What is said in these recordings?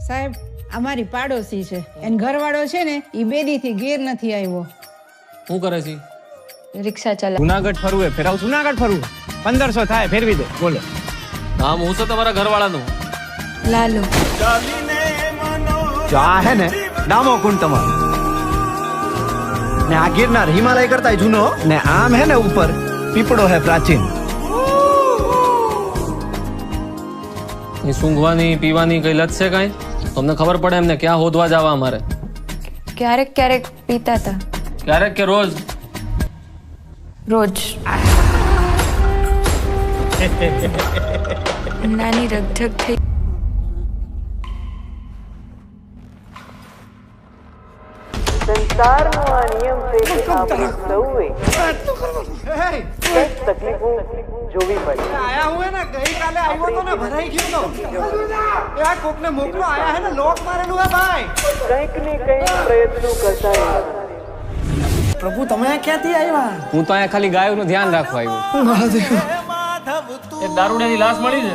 સાહેબ અમારી પાડોશી છે એન ઘરવાળો છે ને ઈ બેદીથી ઘેર નથી આવ્યો. શું કરે છે? રિક્ષા ચલા. જુનાગઢ ફરવું હે, ફેરાવ જુનાગઢ ફરવું 1500 થાય, ફેરવી દો. બોલો. નામ હું છે તમારા ઘરવાળાનું? લાલો. જો આ હે ને ડામો કુંડ તમારો, ને આ ગિરનાર હિમાલય કરતા જૂનો, ને આમ હે ને ઉપર પીપળો હે પ્રાચીન. એ સૂંઘવાની પીવાની કઈ લત છે કાંઈ? તમને ખબર પડે એમને ક્યાં હોદવા જવા અમારે? ક્યારેક ક્યારેક પીતા હતા. ક્યારેક કે રોજ? રોજ. નાની રગઝગ થઈ. સંસારનો આ નિયમ છે કે આપણે સૌએ કંઈક તકલીફો જોવી પડે. આયા હું હે ને ગઈકાલે આવ્યો તો ને ભરાઈ ગયો તો આ કોકને મોકલો, આયા હે ને લોક મારેલું હે ભાઈ. કંઈક ને કંઈક પ્રયત્નો કરતા રહેવાના. પ્રભુ તમે ક્યાંથી આવ્યા? હું તો અહીંયા ખાલી ગાયોનું ધ્યાન રાખવા આવ્યો. એક દારૂડિયાની લાશ મળી છે,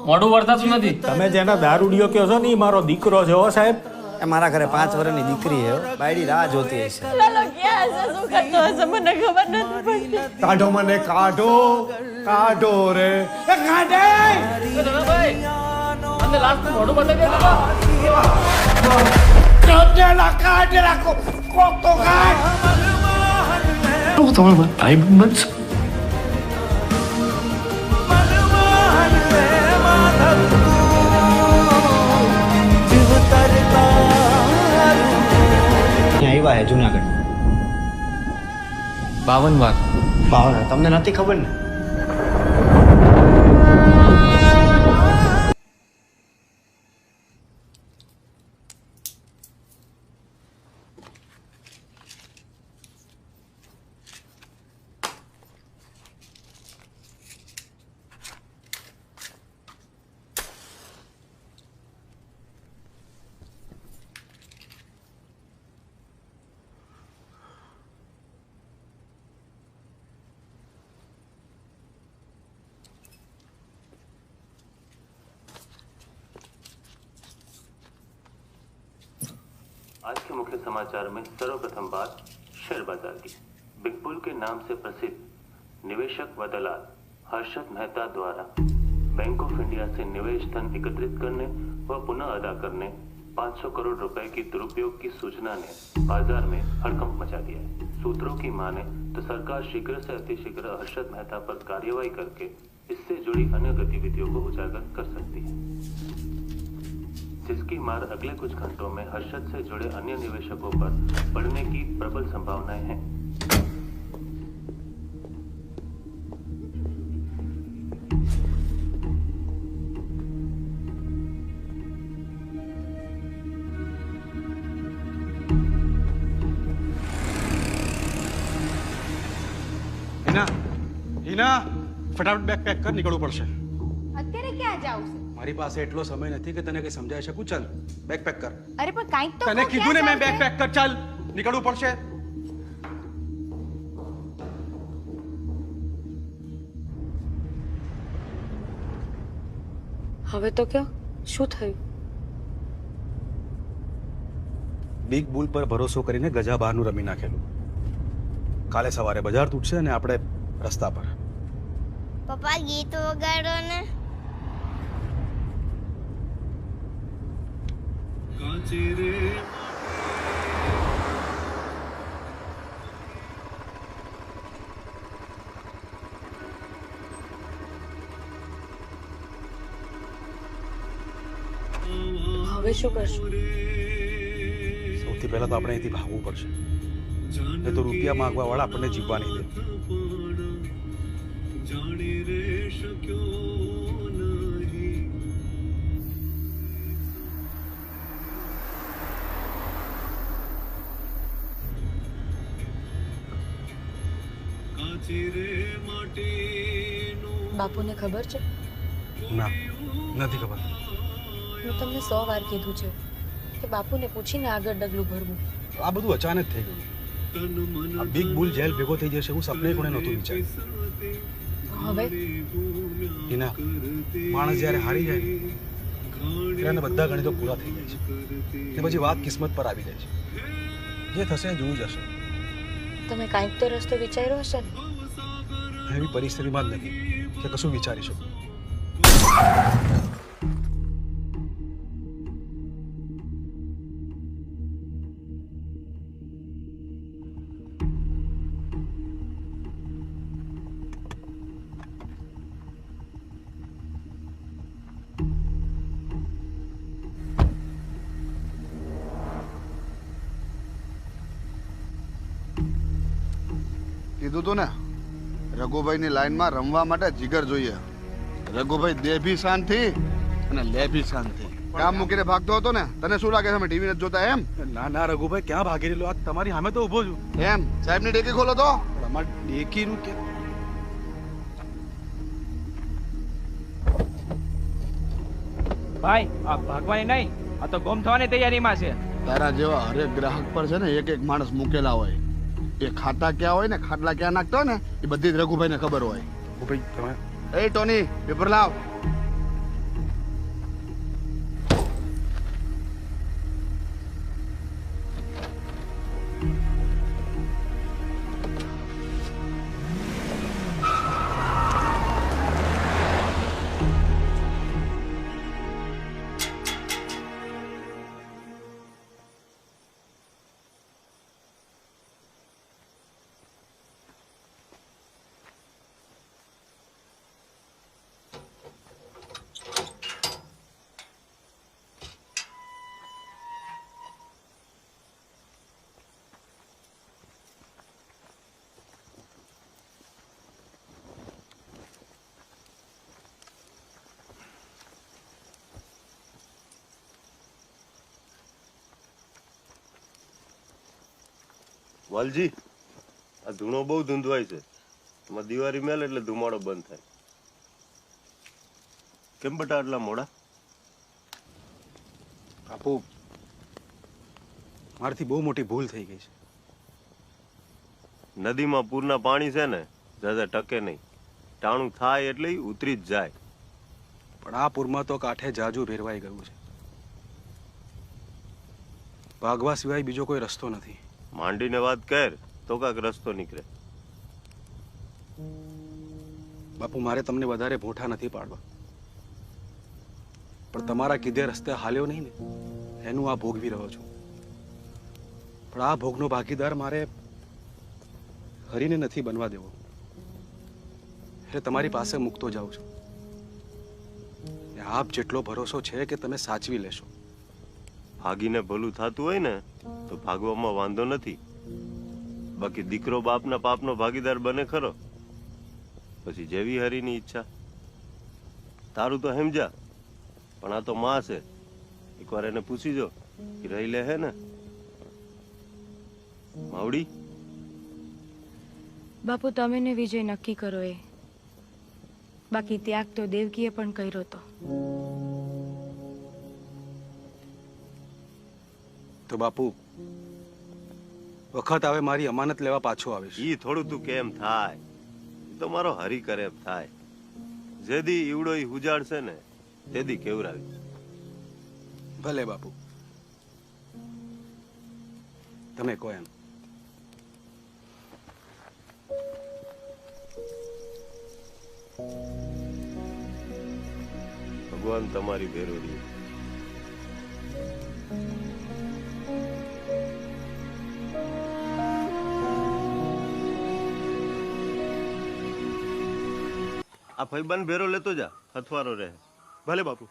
મોઢું વળતાતું નથી. તમે જેના દારૂડિયો કહો છો ને ઈ મારો દીકરો છે. હો સાહેબ, એ મારા ઘરે 5 વર્ષની દીકરી હે, બાયડી રાહ જોતી હશે. લાલો ક્યાં હશે? શું કરતો હશે? મને ખબર નથી પડતી. કાઢો મને, કાઢો કાઢો રે, એ કાઢે. ભાઈ મને લાશનું મોઢું બતાવી દે. કાઢેલા કાઢેલા કોક તો કાઢ. તમે ભાઈ બનશો. આવ્યા હે જુનાગઢ 52 વાર. તમને નથી ખબર ને? आज के मुख्य समाचार में सर्वप्रथम बात शेयर बाजार की। बिग बुल के नाम से प्रसिद्ध निवेशक व दलाल हर्षद मेहता द्वारा बैंक ऑफ इंडिया से निवेश धन एकत्रित करने व पुनः अदा करने 500 करोड़ रुपए की दुरुपयोग की सूचना ने बाजार में हड़कंप मचा दिया है। सूत्रों की माने तो सरकार शीघ्र से अतिशीघ्र हर्षद मेहता पर कार्यवाही करके इससे जुड़ी अन्य गतिविधियों को उजागर कर सकती है, जिसकी मार अगले कुछ घंटों में हर्षद से जुड़े अन्य निवेशकों पर पड़ने की प्रबल संभावनाएं हैं। હિના ફટાફટ બેગ પેક કર, નીકળવું પડશે. અત્યારે ક્યાં જાવ છે? મારી પાસે એટલો સમય નથી કે તને કઈ સમજાવી શકું. ચાલ બેગ પેક કર. અરે પણ કાંઈક તો તને કીધું ને મેં બેગ પેક કર. ચાલ નીકળવું પડશે. હવે તો ક્યાં? શું થયું? બિગ બુલ પર ભરોસો કરીને ગજા બહારનું રમી નાખેલું. કાલે સવારે બજાર તૂટશે અને આપણે રસ્તા પર. પપ્પા ગીત વગાડો ને. હવે શું કરશું? સૌથી પહેલા તો આપણે અહીંથી ભાગવું પડશે. નહીં તો રૂપિયા માંગવા વાળા આપણને જીવવા નહીં દે. બાપુને ખબર છે? ના, નથી ખબર. હું તમને 100 વાર કીધું છે કે બાપુને પૂછીને આગળ ડગલું ભરવું. આ બધું અચાનક થઈ ગયું. આ બિગ બુલ જેલ ભેગો થઈ જશે એવું સપને કોણે નહોતું વિચાર્યું. હવે હિના, માણસ જ્યારે હારી જાય ને દીકરાને બધા ગણિતો પૂરા થઈ જાય છે કે પછી વાત કિસ્મત પર આવી જાય છે. જે થશે જોવું જશે. તમે કાંઈક તો રસ્તો વિચાર્યો હશે ને? એવી પરિસ્થિતિમાં જ નથી કે કશું વિચારી શકું. કીધું તું ને રઘુભાઈ ની લાઈન માં રમવા માટે જીગર જોઈએ. રઘુભાઈ દે ભી શાંતિ અને લે ભી શાંતિ. કામ મૂકીને ભાગતો હતો ને, તને શું લાગે છે અમે ટીવી નથી જોતા એમ? ના ના રઘુભાઈ, ક્યાં ભાગી રહેલો? આ તમારી સામે તો ઊભો છું. એમ સાહેબ ની ડેકી ખોલો તો. અમાર ડેકીનું કે ભાઈ આ ભાગવાની નહીં, આ તો ગુમ થવાની તૈયારીમાં છે. તારા જેવા હરેક ગ્રાહક પર છે ને એક એક માણસ મૂકેલા હોય. એ ખાતા ક્યાં હોય ને ખાટલા ક્યાં નાખતા હોય ને એ બધી જ રઘુભાઈ ને ખબર હોય. ભાઈ તમે એ ટોની પેપર લાવ. વાલજી, આ ધૂણો બહુ ધૂંધવાય છે. એમાં દિવાળી મેલ એટલે ધુમાડો બંધ થાય. કેમ બટા આટલા મોડા? બાપુ, મારાથી બહુ મોટી ભૂલ થઈ ગઈ છે. નદીમાં પૂરના પાણી છે ને જ્યાદા ટકે નહીં. ટાણું થાય એટલે ઉતરી જ જાય. પણ આ પૂરમાં તો કાંઠે જાજુ ભેરવાઈ ગયું છે. ભાગવા સિવાય બીજો કોઈ રસ્તો નથી. માંડીને વાત કર તો કાંક રસ્તો નીકળે. બાપુ, મારે તમને વધારે ભોઠા નથી પાડવા, પણ તમારા કીધે રસ્તે હાલ્યો નહીં ને એનું આ ભોગવી રહ્યો છું. પણ આ ભોગનો ભાગીદાર મારે હરીને નથી બનવા દેવો, એટલે તમારી પાસે મૂકતો જાઉં છું. આપ જેટલો ભરોસો છે કે તમે સાચવી લેશો. ભાગીને ભલું થતું હોય ને તો ભાગવામાં વાંધો નથી. બાકી દીકરો બાપના પાપનો ભાગીદાર બને ખરો, પછી જેવી હરીની ઈચ્છા. તારું તો સમજા, પણ આ તો માં છે. એકવાર એને પૂછી જો કે રહી લે હે ને. માવડી, બાપુ તમે ને વિજય નક્કી કરો એ. બાકી ત્યાગ તો દેવકીએ પણ કર્યો તો. તો બાપુ, વખત આવે મારી અમાનત લેવા પાછો આવીશ. ઈ થોડું તું કેમ થાય? તો મારો હરી કરે એમ થાય. જેદી ઈવડો ઈ ઉજાડશે ને તેદી કેવરાવી. ભલે બાપુ, તમે કહો એમ. ભગવાન તમારી ભેરો રહે. આ ફૈબાન ભેરો લેતો જા, હથવારો રહે. ભલે બાપુ.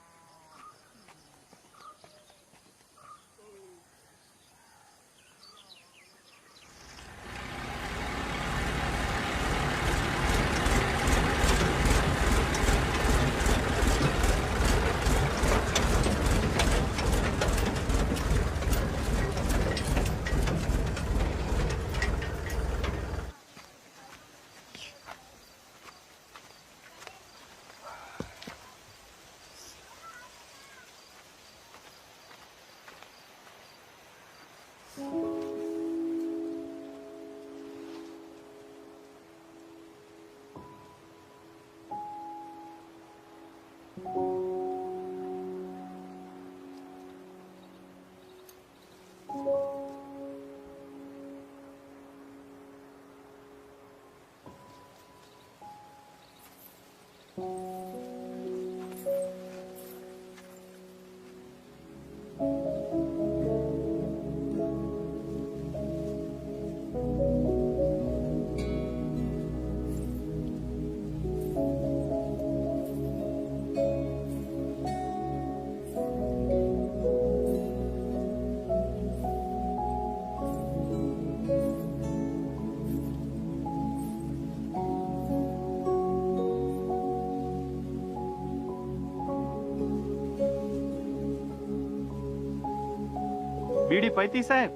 બીડી પૈતી સાહેબ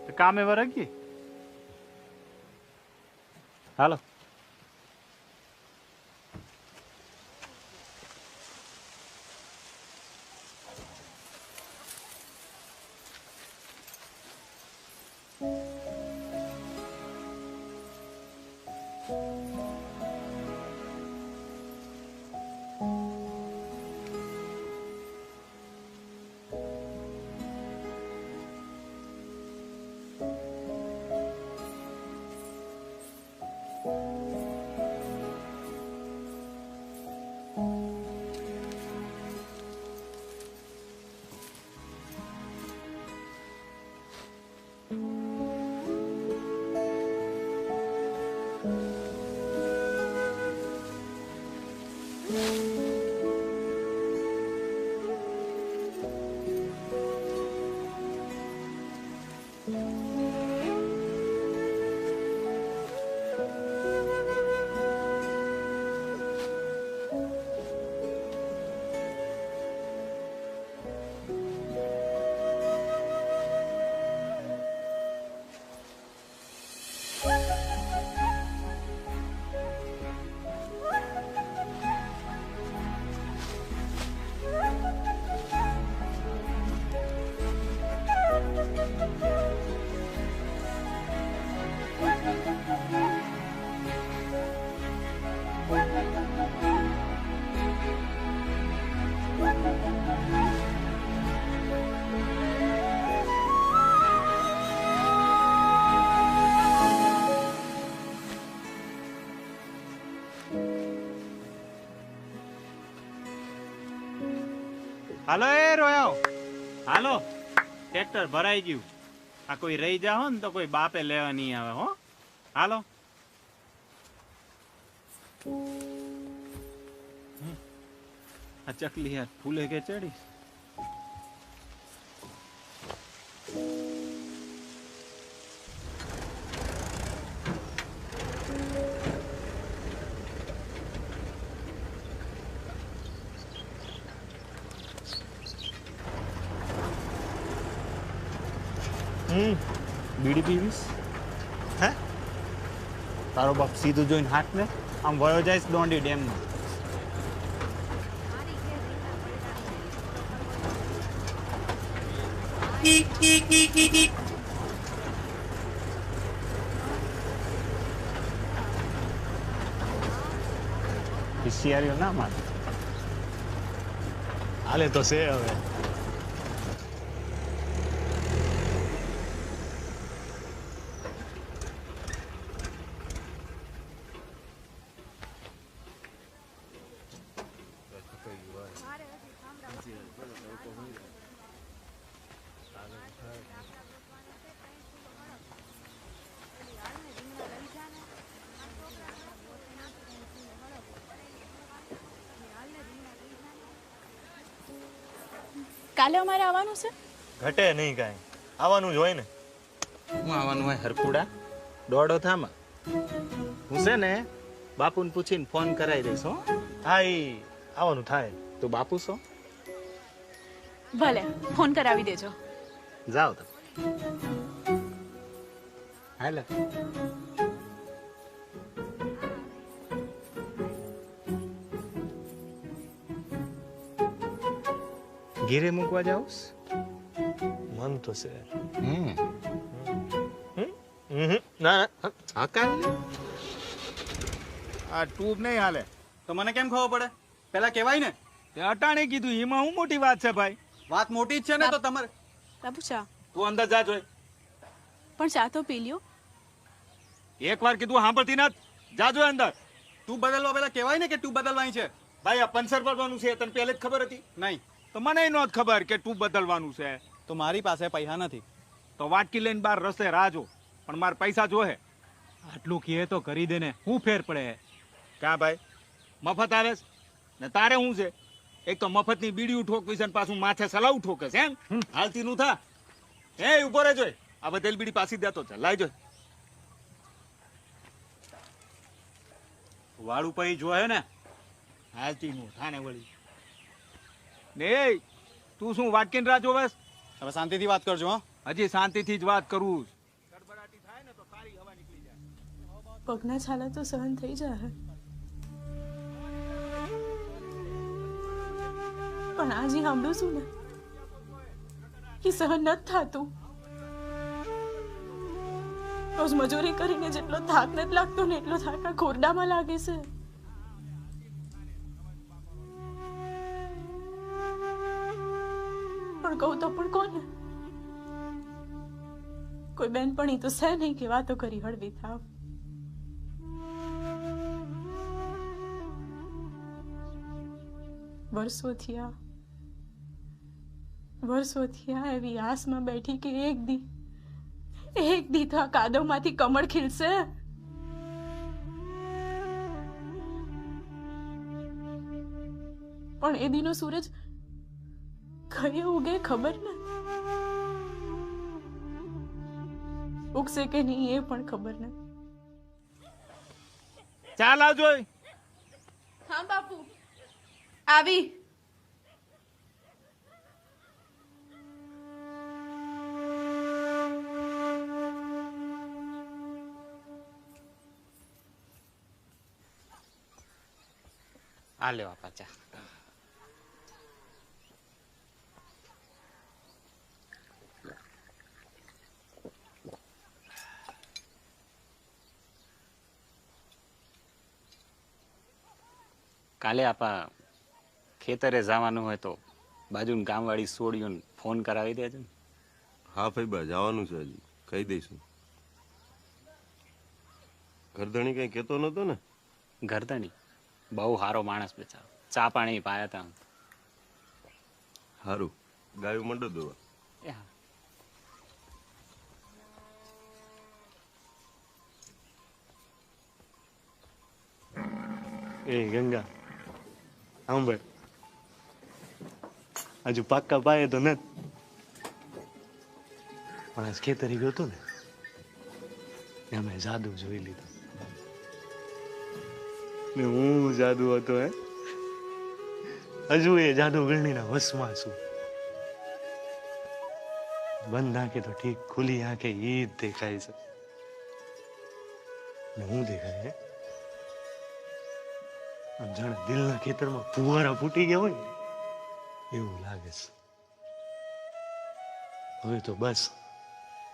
તો કામે વરગી હાલો. હાલો એ રોયો હાલો. ટ્રેક્ટર ભરાઈ ગયું. આ કોઈ રહી જાઓ ને તો કોઈ બાપે લેવા નહીં આવે હો. હાલો. આ ચકલી યાર ફૂલે કે ચડી. બીડી પીવીસ હે? તારો બાપ સીધું જોઈને હાથ ને આમ વયો જાય દોંડી ડેમમાં. હોશિયારીઓ ના માર. હાલે તો છે હવે. કાલે અમારે આવવાનું છે. ઘટે નહીં કાંઈ. આવવાનું જ હોય ને. હું આવવાનું હોય હરખુડા દોડો થામાં. હું છે ને બાપુને પૂછીને ફોન કરાવી દઈશ હો. હા એ આવવાનું થાય. તું બાપુ છો? ભલે ફોન કરાવી દેજો. જાઓ તમે. હાલે. ઘેરે મૂકવા જાઉં? મન તો છે. ના આ ટ્યુબ નહીં હાલે તો મને કેમ ખબર પડે? પેલા કહેવાય ને. તે અટાણે કીધું એમાં હું મોટી વાત છે ભાઈ. વાત મોટી જ છે ને તો તમારે. બાપુ ચા. તું અંદર જા જોઈ. પણ ચા તો પી લ્યો. એકવાર કીધું સાંભળતી ના જા જોઈ અંદર. તું બદલવા પેલા કહેવાય ને કે તું બદલવાની છે. ભાઈ આ પંચર બદલવાનું છે તને પહેલે જ ખબર હતી? નહીં. તો મને નહોત ખબર કે તું બદલવાનું છે. તો મારી પાસે પૈસા નથી. તો વાટકી લઈને બહાર રસ્તે રાહ જો. પણ મારે પૈસા જોહે. આટલું કહે તો કરી દે ને. શું ફેર પડે? ક્યાં ભાઈ મફત આવે ને તારે શું છે? એક તો મફતની બીડી ઠોકવી છે પાછું માથે સલાવ ઠોકે છે એમ. હાલતી નું થા. એ ઉભો રહેજો. આ બધેલ બીડી પાછી દેતો છે. લાવજો. વાળું પૈ જોહે ને. હાલતી નું થાને વળી. ને તું શું વાટકીને રાહ જોવેસ? હવે શાંતિથી વાત કરજો. હા હજી શાંતિથી જ વાત કરું. પગના છાલા તો સહન થઈ જાય, પણ આજે સાંભળું છું ને કે સહન નથી થતું. રોજ મજૂરી કરીને જેટલો થાક નથી લાગતો ને એટલો થાક આ ખોરડામાં લાગે છે. પણ કહું તો પણ કોને? કોઈ બેનપણી તો છે નહીં કે વાતો કરી હળવી થાવ. વર્ષો થયા એવી આસમાં બેઠી કે એક દી તો આ કાદવમાંથી કમળ ખીલશે. પણ એ દીનો સૂરજ કઈ ઉગે ખબર નથી, ઉગશે કે નહીં એ પણ ખબર નથી. ચાલ આવજો. હા બાપુ આવી. આ લેવા પાછા. કાલે આપા ખેતરે જવાનું હોય તો બાજુની ગામવાળી સોડીઓને ફોન કરાવી દેજો ને. હા ભાઈ બા જવાનું છે, હજી કહી દઈશું. ગરદણી કઈ કેતો નતો ને? ગરદણી બહુ સારો માણસ બેચારો, ચા પાણી પાયા હતા. સારું, ગાયું મંડો દોવા. એ ગંગા સાંભળ, હજુ પાક્કા પાયે તો નથી, પણ આજ ખેતરી ગયો હતો ને અમે જાદુ જોઈ લીધો. ને હું જાદુ હતો હજુ એ જાદુ ગરણીના વશમાં છું. બંધ આંખે તો ઠીક, ખુલ્લી આંખે ઈ જ દેખાય છે. ને હું દેખાય જાણે દિલના ખેતરમાં ફુવારા ફૂટી ગયા હોય એવું લાગે છે. હવે તો બસ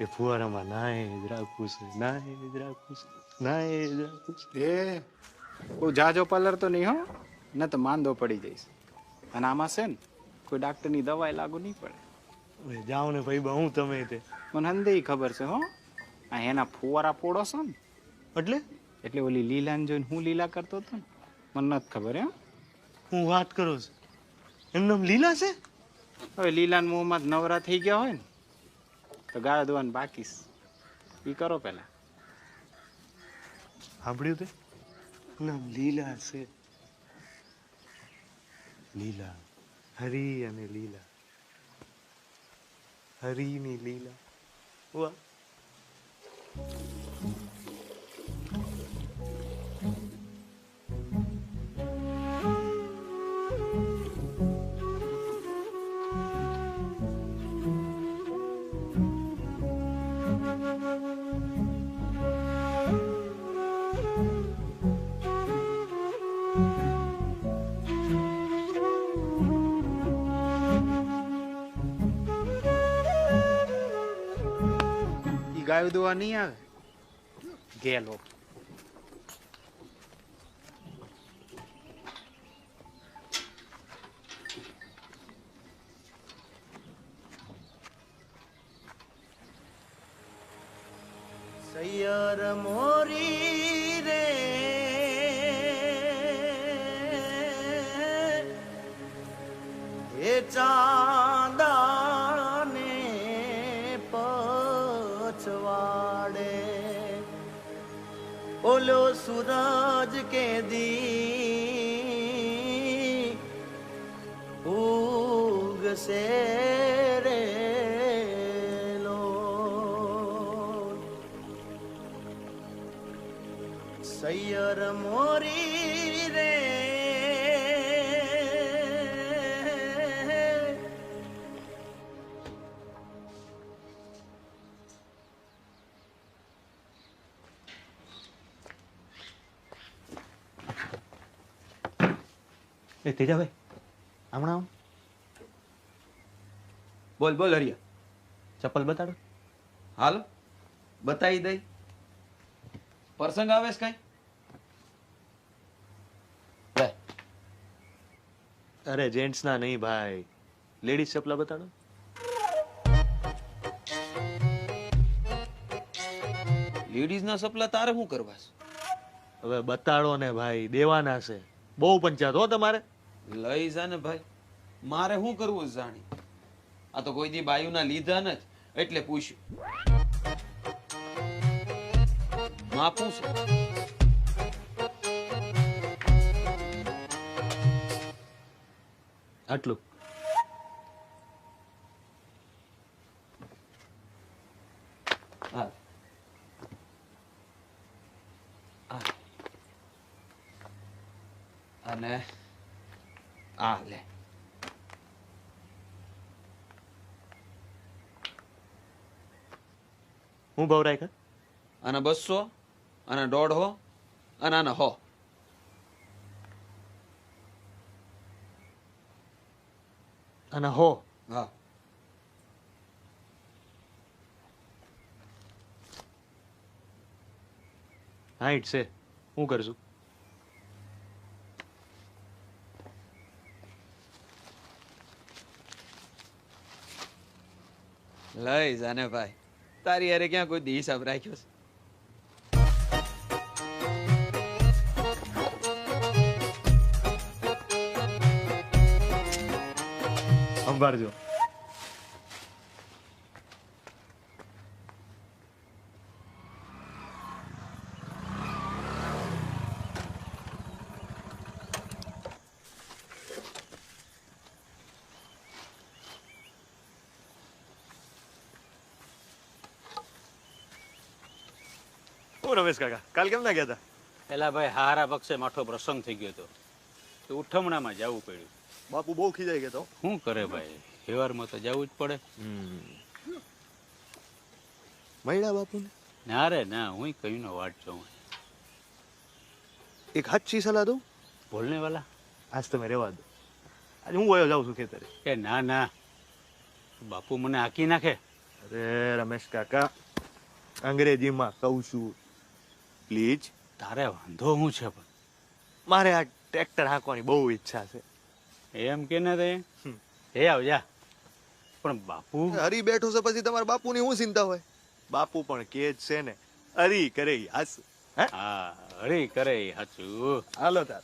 એ ફુવારામાં નાય જ રાખવું છે, નાય જ રાખવું છે, નાય જ રાખવું છે. એ કોઈ જાજો પાર્લર તો નહીં હો, ન તો માંદો પડી જઈશ. અને આમાં છે ને કોઈ ડાક્ટરની દવાઈ લાગુ નહીં પડે. હવે જાઓ ને ભાઈ બા, હું તમે તે મને હંદેય ખબર છે હો, આ એના ફુવારા પોડો છો ને એટલે ઓલી લીલાને જોઈને હું લીલા કરતો હતો ને, મને નથી ખબર. હું વાત કરો છો એમને લીલા છે? હવે લીલાના મોંમાં નવરા થઈ ગયા હોય ને તો ગાળા દોવાનું બાકી એ કરો પેલા. સાંભળ્યું તે? નામ લીલા છે, લીલા, હરી અને લીલા, હરીની લીલા. વાહ. ગાયું દોવા નહીં આવે ગેલો. સૈયર મોરી રે એ ચાંદાને પછવાડે ઓલો સૂરજ કે દી ઉગશે રે લો સૈયર મોરી રે એ તેજાભાઈ હમણાં આવો. બોલ બોલ હરિયા. ચપ્પલ બતાડો. હાલ બતાવી દઈ. પ્રસંગ આવે છે કઈ? અરે જેન્ટ્સ ના નહીં ભાઈ, લેડીઝ ચપ્પલા બતાડો. લેડીઝ ના સપલા તારે શું કરવા છે? હવે બતાડો ને ભાઈ, દેવાના છે. બહુ પંચાયત હો તમારે. લઈ જા ને ભાઈ, મારે શું કરવું છે જાણી? આ તો કોઈ દી બાયુના લીધા ન જ એટલે પૂછ્યું. માપું છે. આટલું. હા અને આ લે. હું ભાવ રાખ્યા? આના 200, આના 150 અને આના 100. અને હો. હા. હાઈટ છે, હું કરશું? લઈ જાને ભાઈ, તારી યારે ક્યાં કોઈ દી હિસાબ રાખ્યો છે? સંભાળજો. રમેશ કાકા, કાલ કેમ ના ગયા હતા? પેલા ભાઈ હારા પક્ષે માઠો પ્રસંગ થઈ ગયો હતો તો ઉઠમણામાં જવું પડ્યું. બાપુ બહુ ખીજાઈ ગયા તો. શું કરે ભાઈ, વ્યવહારમાં તો જવું જ પડે. મળ્યા બાપુને? ના રે ના, હું કયું નો વાટ જોઉં. એક સાચી સલાહ દઉં? બોલને વાલા. આજ તમે રહેવા દો, આજે હું વયો જાઉં છું ખેતરે. કે ના ના, બાપુ મને હાકી નાખે. અરે રમેશ કાકા, અંગ્રેજીમાં કહું છું, પ્લીઝ. તારે વાંધો શું છે? પણ મારે આ ટ્રેક્ટર હાંકવાની બહુ ઈચ્છા છે. એમ કે ને તે એ આવ જા. પણ બાપુ હરી બેઠો છે, પછી તમારા બાપુની શું ચિંતા હોય? બાપુ પણ કે જ છે ને, હરી કરે હાસ. હા, હરી કરે હાચું. હાલો તાર.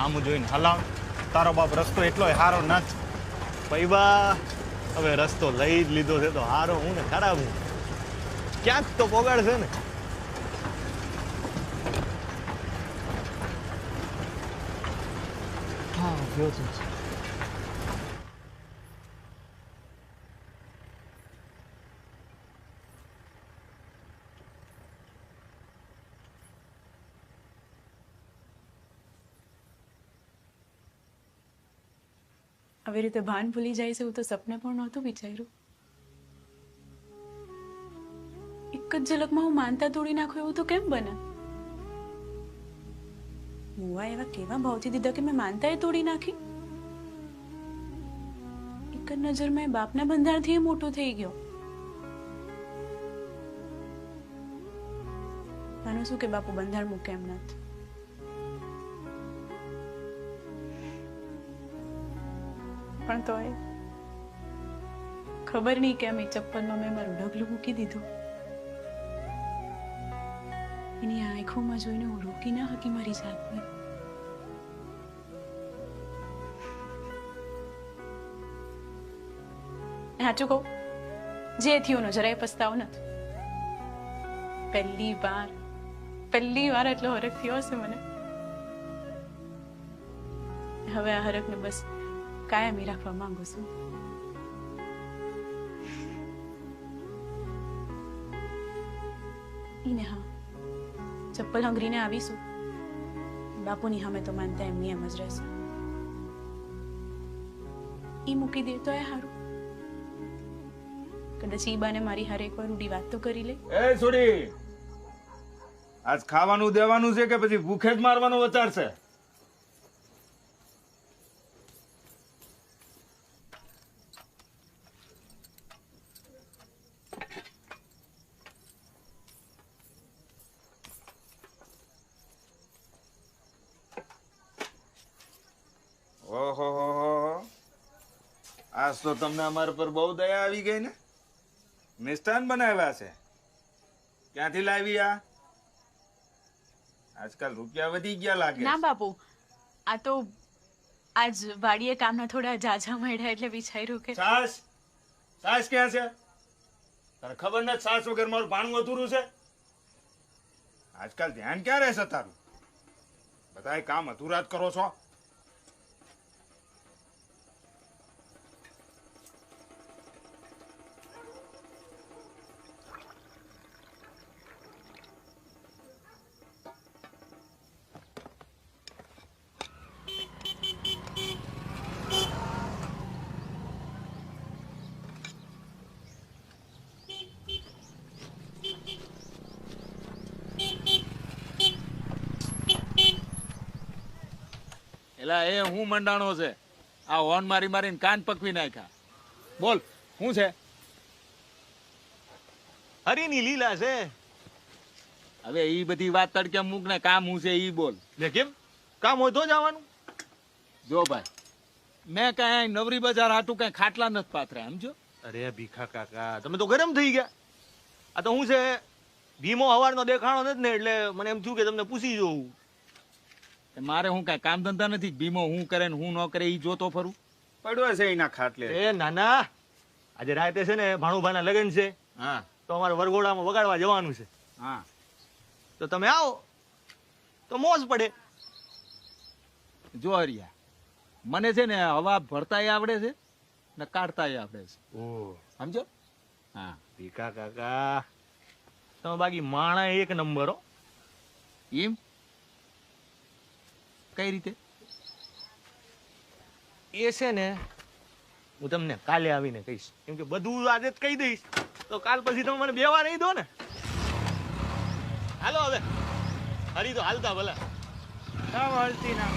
આમ જોઈને હલાવ. તારો બાપ રસ્તો એટલો હારો નથી. પૈબા હવે રસ્તો લઈ જ લીધો છે તો હારો હું ને ખરાબ હું ક્યાંક તો પોગાડશે ને. હા ગયો છું. આવી રીતે ભાન ભૂલી જાય છે એવું તો સપને પણ નહોતું વિચાર્યું. એક જ ઝલકમાં હું માનતા તોડી નાખું એવું તો કેમ બને? મુવા એવા કેવા ભાવથી દીધા કે મેં માનતા એ તોડી નાખી. એક જ નજરમાં એ બાપના બંધારણથી એ મોટો થઈ ગયો. માનું શું કે બાપુ બંધારણ મૂકે એમ નથી. પણ તોય ખબર નહીં કેમ એ ચપ્પલમાં મેં મારું ઢગલું મૂકી દીધું. એની આંખોમાં જોઈને હું રોકી ના શકી મારી જાતને. સાચું કહું, જે થયું જરાય પસ્તાવો નથી. પહેલી વાર એટલો હરખ થયો હશે મને. હવે આ હરખને બસ કાયમી રાખવા માંગુ છું. ઈને હા, ચપ્પલ હંગરીને આવીશું. બાપુની સામે તો માનતા એમની એમ જ રહેશે. ઈ મૂકી દે તો એ સારું. કદાચ ઈ બાને મારી હારે એકવાર રૂડી વાત તો કરી લે. એ છોડી, આજ ખાવાનું દેવાનું છે કે પછી ભૂખે જ મારવાનો વિચાર છે? ઓહો, આજ તો તમને અમારા પર બહુ દયા આવી ગઈ ને. મિષ્ટાન બનાવ્યા છે. ક્યાંથી લાવી આ? આજકાલ રૂપિયા વધી ગયા લાગે. ના બાપુ, આ તો આજ વાડીએ કામના થોડા જાજા મળ્યા એટલે વિચાર્યું કે સાસ ક્યાં છે? તને ખબર નથી સાસ વગર મારું ભાણું અધૂરું છે? આજકાલ ધ્યાન ક્યાં રહેશે તારું? બધાય કામ અધૂરા જ કરો છો. એલા એ હું મંડાણો છે? આ હોર્ન મારી મારીને કાન પકવી નાખ્યા. બોલ શું છે? હરીની લીલા છે. હવે ઈ બધી વાત તડકે મૂક ને, કામ હું છે ઈ બોલ. કેમ કામ હોય તો જવાનું? જો ભાઈ, મેં કઈ નવરી બજાર હાટું કઈ ખાટલા નથી પાથર્યા, સમજો? અરે ભીખા કાકા, તમે તો ગરમ થઈ ગયા. આ તો હું છે, ભીમો હવારનો દેખાણો નથી ને એટલે મને એમ થયું કે તમને પૂછી જોઉં. મારે હું કઈ કામ ધંધા નથી. ભીમો હું કરે ને હું ન કરે ઈ જોતો ફરું પડ્યો છે એના ખાટલે. એ નાના, આજે રાતે છે ને ભાણુભાના લગ્ન છે. હા, તો અમારે વરઘોડામાં વગાડવા જવાનું છે. હા, તો તમે આવો તો મોજ પડે. જો હરિયા, મને છે ને હવા ભરતાય આવડે છે ને કાઢતાય આવડે છે. ઓહ, સમજો? હા ભીખા કાકા, તમે બાકી માણા એક નંબર હો. એમ કઈ રીતે? એ છે ને હું તમને કાલે આવીને કહીશ, કેમ કે બધું આજે જ કહી દઈશ તો કાલ પછી તમે મને બેવા નહીં દો ને. હાલો હવે, હરી તો હાલતા ભલા. હાલતી ના.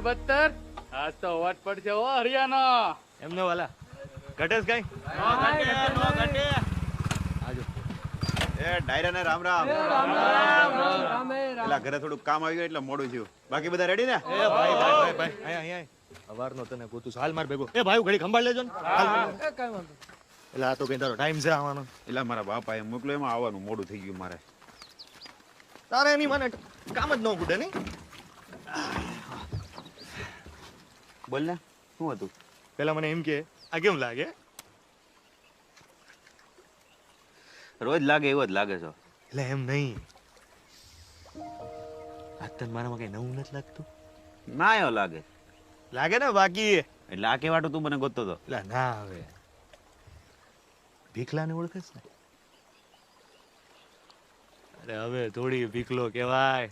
બત્તર આજ તો અવાજ પડશે ઓ હરિયાનો. એમને વાલા ઘટેશ કઈ એ ડાયરા ને રામ રામ. પેલા ઘરે થોડું કામ આવી ગયું એટલે મોડું થયું. બાકી બધા રેડી ને? એ ભાઈ ભાઈ ભાઈ અહીંયા અવારનો તને ગોતું હાલ માર ભેગો. એ ભાઈ ઘડી ખંભાળ લેજો ને. એટલે આ તો કઈ તારો ટાઈમ છે આવવાનો. એટલે મારા બાપા એ મોકલો એમાં આવવાનું મોડું થઈ ગયું મારે. તારે એની મને કામ જ ન ખૂટે નહીં. બોલ ને શું હતું? પેલા મને એમ કે આ કેમ લાગે? રોજ લાગે એવો જ લાગે છો. એટલે એમ નહીં, આજ તને મારામાં કઈ નવું નથી લાગતું? ના એવો લાગે. લાગે ને બાકી. એટલે આ કેવાટું તું મને ગોતતો હતો? એટલે ના હવે ભીખલાને ઓળખે ને? અરે હવે થોડી ભીખલો કહેવાય.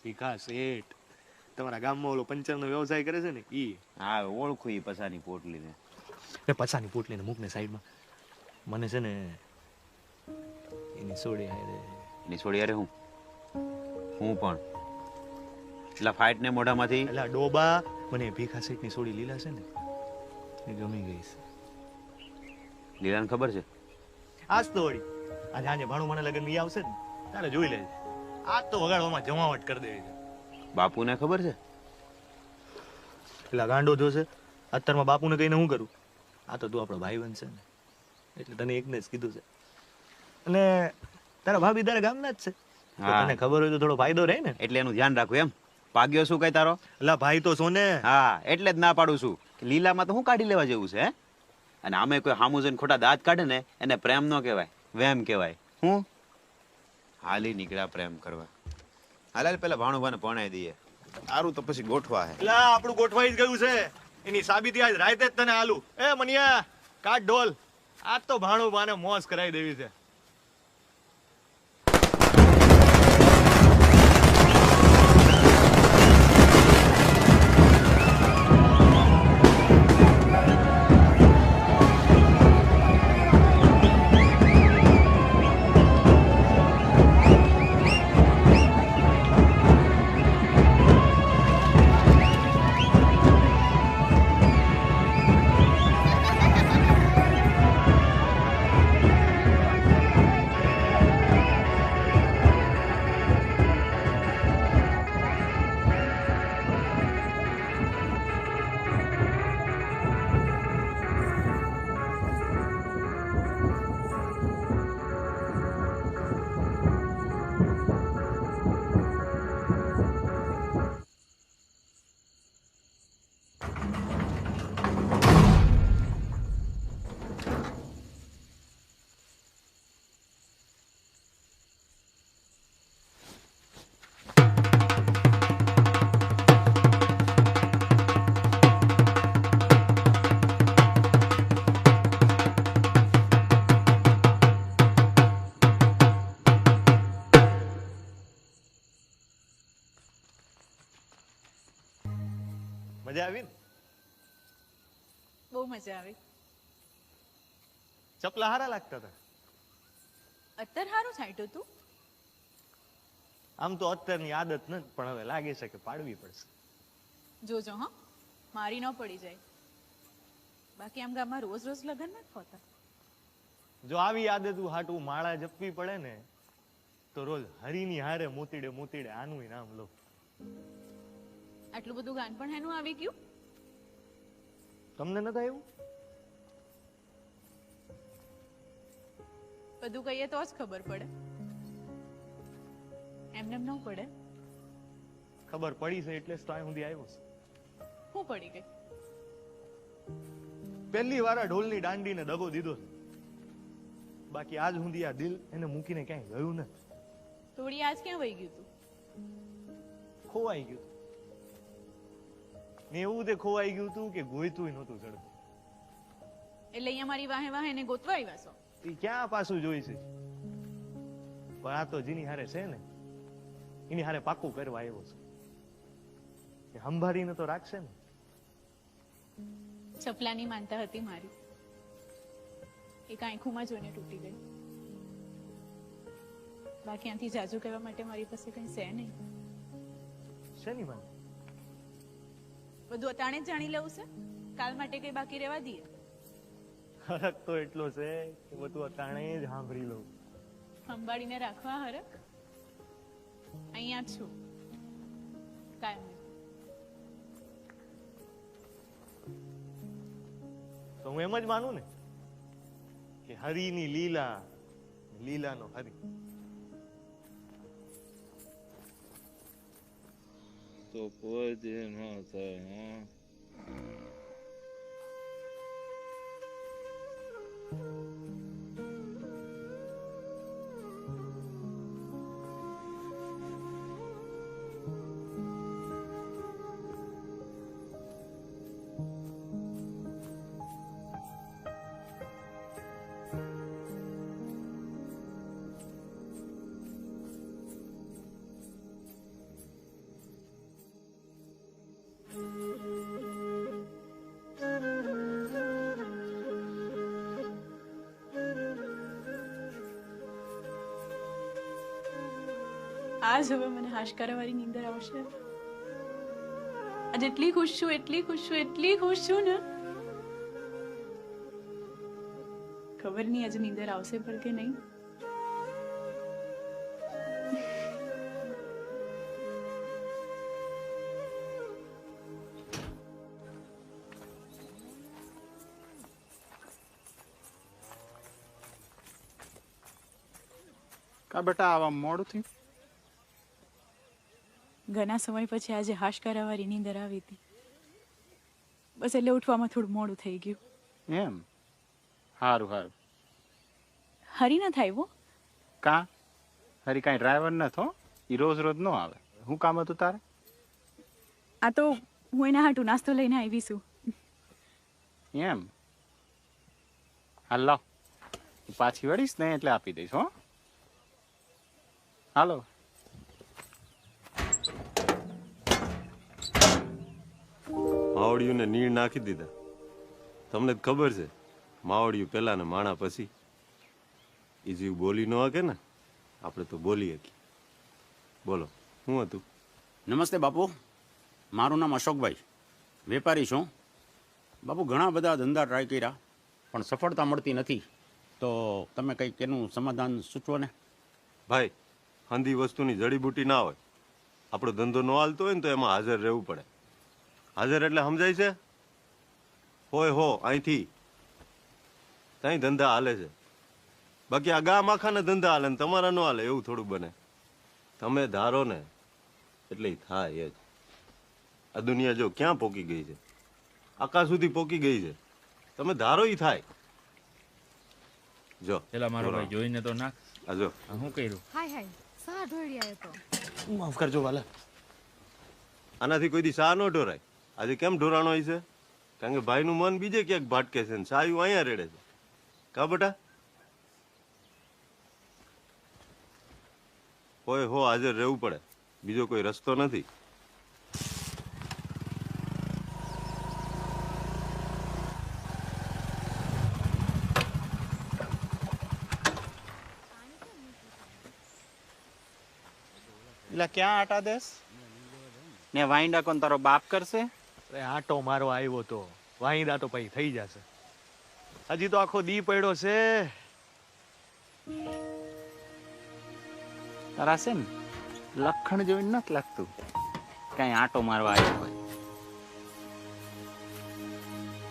ભીખા શેઠ તમારા ગામમાં ઓલો પંચરનો વ્યવસાય કરે છે ને ઈ. હા ઓળખું ઈ પસાની પોટલીને. એ પસાની પોટલીને મૂકને સાઈડમાં. મને છે ને એની સોડી હારે. એની સોડી હારે હું પણ એટલે ફાઇટ ને મોઢામાંથી એટલે ડોબા મને ભીખા શેઠની સોડી લીલા છે ને એ ગમી ગઈ છે. લીલાને ખબર છે? આજ તો વળી આજે આજે ભાણું મને લગન ઈ આવશે ને તારે જોઈ લેજે. આજ તો વગાડવામાં જમાવટ કરી દેવી છે. બાપુને ખબર છે? પેલા ગાંડો જોશે અત્યારમાં બાપુને કહીને હું કરું? આ તો તું આપણો ભાઈ બનશે ને એટલે તને એકને જ કીધું છે. અને તારા ભાભી તારા ગામના જ છે. તને ખબર હોય તો થોડો ફાયદો રહે ને. એટલે એનું ધ્યાન રાખવું એમ. ભાગ્યો શું કઈ તારો? એટલે ભાઈ તો સોને. હા એટલે જ ના પાડું છું. લીલામાં તો હું કાઢી લેવા જેવું છે. અને આમે કોઈ હામું જોઈને ખોટા દાંત કાઢે ને એને પ્રેમ ન કહેવાય, વેમ કહેવાય. હું હાલી નીકળ્યા પ્રેમ કરવા. હાલ પેલા ભાણું ભાને ભણાઈ દઈએ. સારું તો પછી ગોઠવા હે. એટલે આપણું ગોઠવાઈ જ ગયું છે. એની સાબિતી આજ રાતે જ તને આલું. એ મનિયા કાટ ઢોલ. આજ તો ભાણું ભાને મોજ કરાવી દેવી છે. મજા આવી ને? બહુ મજા આવી. ચપલા હારા લાગતા હતા. અત્યારે સારું છાંટ્યું તું. આમ તો અત્યારની આદત નથી પણ હવે લાગે છે કે પાડવી પડશે. જોજો હા મારી ન પડી જાય. બાકી આમ ગામમાં રોજ રોજ લગન નથી હોતા. જો આવી આદત હાટું માળા જપવી પડે ને તો રોજ હરીની હારે મોતીડે મોતીડે આનું નામ લો. આટલું બધું ગાન પણ એનું આવી ગયું? તમને નતા આવ્યું? બધું કહીએ તો જ ખબર પડે. એમને ન પડે. ખબર પડી છે એટલે જ તો અહીં સુધી આવ્યો છે. હું પડી ગઈ? પહેલી વાર આ ઢોલની દાંડીને દગો દીધો છે. બાકી આજ સુધી આ દિલ એને મૂકીને ક્યાંય ગયું નથી. થોડી આજ ક્યાં વહી ગયું તું? ખોવાઈ ગયું. ને એવું તે ખોવાઈ ગયું તું કે ગોઈતું નહોતું ચડતું. એટલે અહીંયા મારી વાહે વાહે એને ગોતવા આવ્યા છો? એ ક્યાં પાછું જોઈ છે? પણ આ તો જેની હારે છે ને એની હારે પાકું કરવા આવ્યો છે. સંભાળીને તો રાખશે ને. ચપલાની માનતા હતી મારી. એક આંખોમાં જોઈને તૂટી ગઈ. બાકી આથી જાજુ કહેવા માટે મારી પાસે કઈ છે નહીં. શેની વાંધો? બધું અટાણે જ જાણી લેવું છે? કાલ માટે કઈ બાકી રહેવા દઈએ? હરક તો એટલો છે કે બધું અટાણે જ સાંભળી લઉં. સંભાળીને રાખવા હરક. અહીંયા જ છું કાયમ. તો હું એમ જ માનું ને કે હરિની લીલા, લીલાનો હરિ. તો કોઈ ન થાય. આજ હવે મને હાશકારાવાળી નીંદર આવશે. આજે એટલી ખુશ છું, એટલી ખુશ છું, એટલી ખુશ છું ને, ખબર નહીં આજે નીંદર આવશે પણ કે નહીં. કા બેટા આવા મોડું થયું? ઘણા સમય પછી આજે હાશકારાવાળી નીંદર આવી હતી. બસ એટલે ઉઠવામાં થોડું મોડું થઈ ગયું. એમ? સારું સારું. હરી ના થાય વો. કા હરી કાંઈ ડ્રાઈવર નથો, એ રોજ રોજ ન આવે. શું કામ હતું તારે? આ તો હું એના હાટું નાસ્તો લઈને આવી છું. એમ? હાલ લાવ, પાછી વળીશ ને એટલે આપી દઈશ. હો હાલો. માવડિયુંને નીર નાખી દીધા. તમને જ ખબર છે માવડિયું પેલા ને માણા પછી. એ જીવ બોલી ન શકે ને, આપણે તો બોલી શકીએ. બોલો શું હતું? નમસ્તે બાપુ, મારું નામ અશોકભાઈ, વેપારી છું. બાપુ ઘણા બધા ધંધા ટ્રાય કર્યા પણ સફળતા મળતી નથી, તો તમે કંઈક એનું સમાધાન સૂચવો ને. ભાઈ, હંધી વસ્તુની જડીબુટી ના હોય. આપણો ધંધો ન હાલતો હોય ને તો એમાં હાજર રહેવું પડે. હાજર એટલે સમજાય છે? હોય હો અહીંથી ત્યાં ધંધા હાલે છે. બાકી આ ગામ આખાના ધંધા હાલે ને તમારા ન હાલે એવું થોડું બને. તમે ધારો ને એટલે થાય જ. આ દુનિયા જો ક્યાં પોકી ગઈ છે, આકાશ સુધી પોકી ગઈ છે. તમે ધારો ઈ થાય. જો પેલા મારો ભાઈ જોઈને તો નાખ. આ જો શું કર્યું? હાય હાય, સા ઢોળી આવ્યો તો. માફ કરજો વાલા. આનાથી કોઈ દી સા ન ઢોરાય. આજે કેમ ઢોરાણો હોય છે? કારણ કે ભાઈનું મન બીજે ક્યાંક ભાટકે છે ને સાયું અહીંયા રેડે છે. કા બેટા? હોય હો હાજર રહેવું પડે, બીજો કોઈ રસ્તો નથી. એટલે ક્યાં આટા દેશ ને વાઈંડા કોણ તારો બાપ કરશે? અરે આટો મારો આવ્યો તો વાહિંદા તો પછી થઈ જશે. હજી તો આખો દી પડ્યો છે. તારા છે ને લખણ જોઈને નથી લાગતું કઈ આટો મારવા આવ્યો હોય.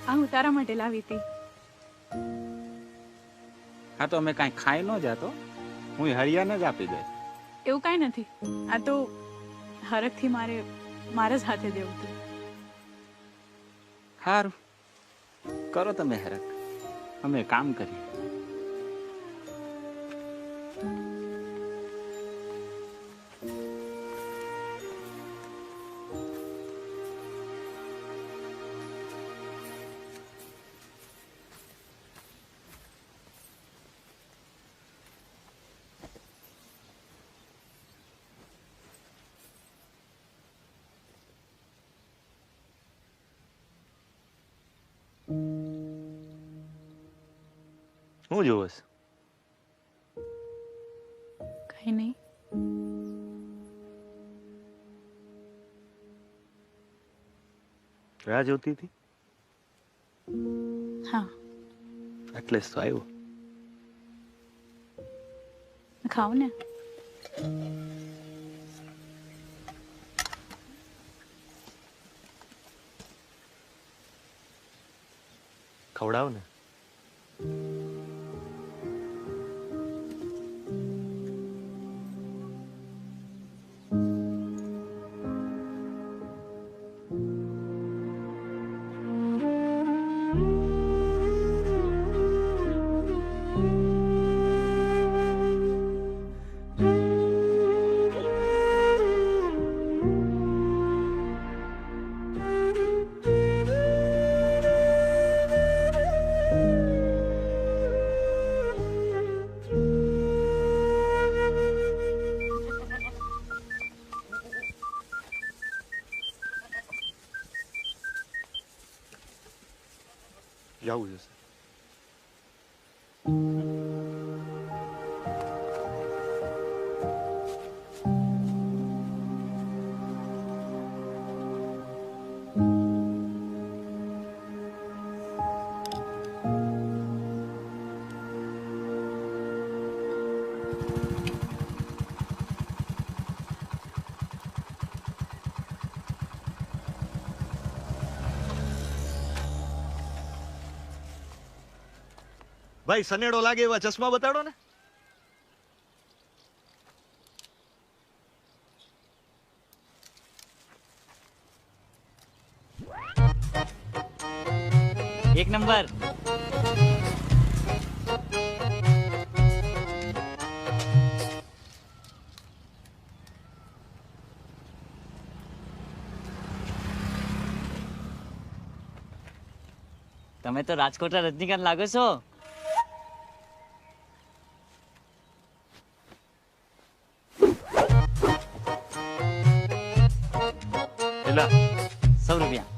આ હું તારા માટે લાવી હતી. હા તો અમે કાંઈ ખાઈ ન જાતો, હું હરિયાને જ આપી દઈશ. એવું કાંઈ નથી, આ તો હરખથી મારા જ હાથે દેવું હતું. સારું કરો તમે હરખ, અમે કામ કરીએ. શું જોવસ? કઈ નહીં. રાહ જોતી હતી? હા. એટલે જ તો આવ્યો. ખાઓ ને. ખવડાવ ને. જવું જશે. ભાઈ સનેડો લાગે એવા ચશ્મા બતાડો ને. એક નંબર. તમે તો રાજકોટના રજનીકાંત લાગો છો. કેટલા? 100 રૂપિયા.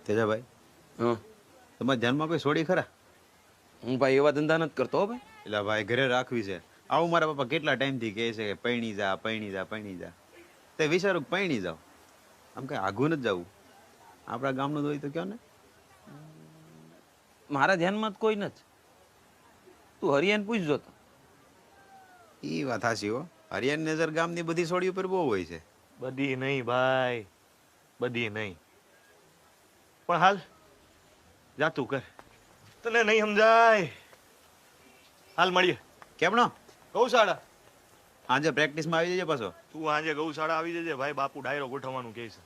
તેજાભાઈ, તમારા ધ્યાનમાં કોઈ સોડી ખરા? હું ભાઈ એવા ધંધા નથી કરતો હો ભાઈ. એટલે ભાઈ ઘરે રાખવી છે. આવું મારા પપ્પા કેટલા ટાઈમથી કહે છે કે પૈણી જા પૈણી જા પૈણી જા. તે વિચારું પૈણી જાવ. આમ કઈ આઘું નથી જવું. આપણા ગામનું હોય તો કયો ને. મારા ધ્યાનમાં જ કોઈ નથી. તું હરિયાન પૂછજો તો. ઈ વાત હાચી હો. હરિયાન નજર ગામની બધી સોડી ઉપર બહુ હોય છે. બધી નહીં ભાઈ, બધી નહીં. પણ હાલ જાતું કર, તને નહીં સમજાય. હાલ મળીએ. કેમનો? ગૌશાળા. આજે પ્રેક્ટિસમાં આવી જજે પાછો. તું આજે ગૌશાળા આવી જજે ભાઈ, બાપુ ડાયરો ગોઠવવાનું કહે છે.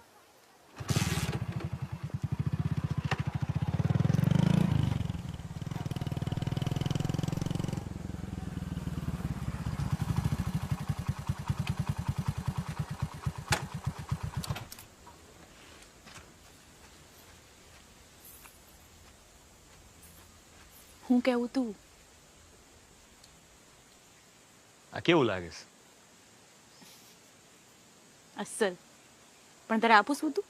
હું કેવું તું? આ કેવું લાગે છે? અસલ. પણ તારે આપું શું તું?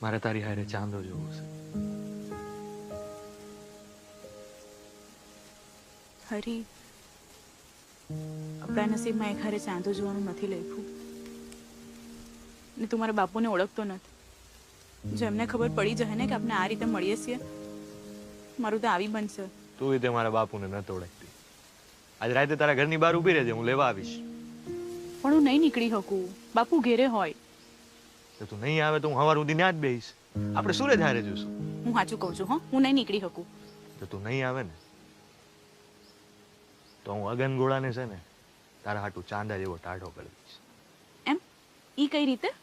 મારે તારી હારે ચાંદો જોવો છે. હરી, આપણા નસીબમાં એક હારે ચાંદો જોવાનું નથી લખ્યું. ને તું મારા બાપુને ઓળખતો નથી. જો એમને ખબર પડી જશે ને કે આપણે આ રીતે મળીએ છીએ, મારું તો આવી બનશે. તું રીતે મારા બાપુને નથી ઓળખતી. આજ રાતે તારા ઘરની બહાર ઊભી રહેજે, હું લેવા આવીશ. પણ હું નહીં નીકળી શકું. બાપુ ઘેરે હોય. તો તું નહીં આવે તો હું સવાર સુધી ત્યાં જ બેહીશ. આપણે સુરજ હારે જોઈશું. હું સાચું કહું છું. હો, હું નહીં નીકળી શકું. તો તું નહીં આવે ને તો હું અગન ગોળાને છે ને તારા હાટું ચાંદા જેવો ટાઢો કરી દઈશ. એમ? ઈ કઈ રીતે?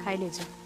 ખાઈ લેજો.